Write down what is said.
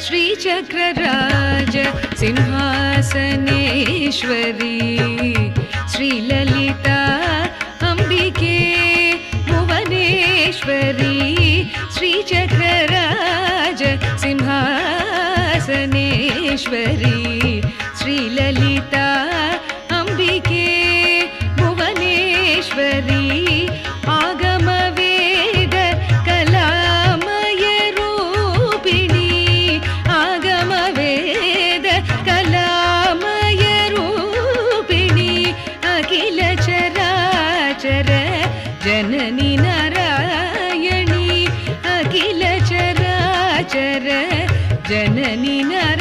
श्रीचक्रराज सिंहासनेश्वरी श्रीललिता अंबिके भुवनेश्वरी श्रीचक्रराज सिंहासनेश्वरी श्रीललिता अंबिके भुवनेश्वरी आगमवेद कलामय रूपिणी आगमवेद कलामय रूपिणी अखिल चराचर जननी नारायणी अखिल चराचर जननी नारायणी